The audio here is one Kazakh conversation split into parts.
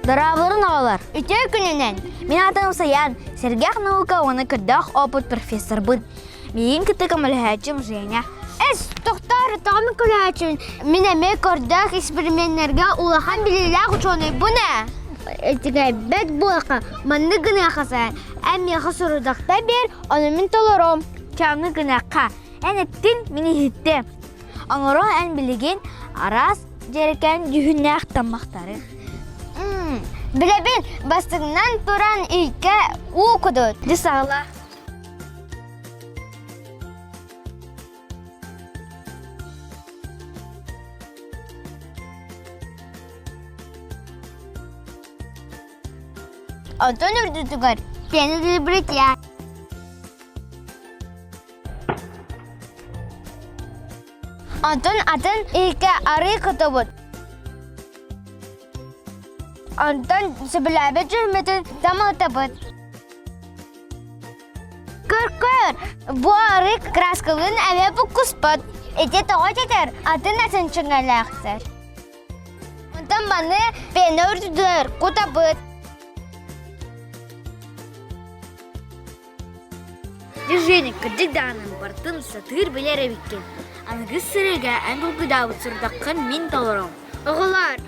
Дарабыларын ағалар. Үтө күнінен. Мен атым Саян, Сергех наука оны күрдақ опыт профессор бұд. Мен кітті көміліғачым Женя. Әс тоқтар тағымы күләчін. Мен әме көрдік эксперименттерге улахан біліләк ұчоны. Бұ не? Этіге бәт болақа манны гына қаса. Әме қасырудақта бер, оны мен толырым. Чамны гынаққа. Ән әттін мені хитті. Оңыры ән білеген арас жеркен жүхіннәқ таммақтары. Білебін, бастығынан тұран үйке ұқыдыд. Десағыла. Антон үрдітігір, пені ділбірет я. Антон атын үйке ары қытыбыд. Антон сөбіләбі жүрметін тамылтыбыд. Көр, бұ ары краскылын әме бұ күспыд. Эте тоға жетер, атын асын чыңғалы ақсыр. Антон баны пені үрдітігір, құтабыд. Движение кырдык дағының бартын сатыр білер әбеккен. Анығы сырыға ән бұлғыда ұтсырдаққын мен толырым. Оғылар,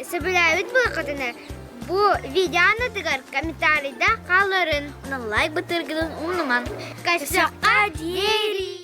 сөбіләбіт бұл қытыны. Бұл видеоны тұғыр комментарийда қалырын. Оны лайк бұтырғының ұныман. Кәсіққа дейірі.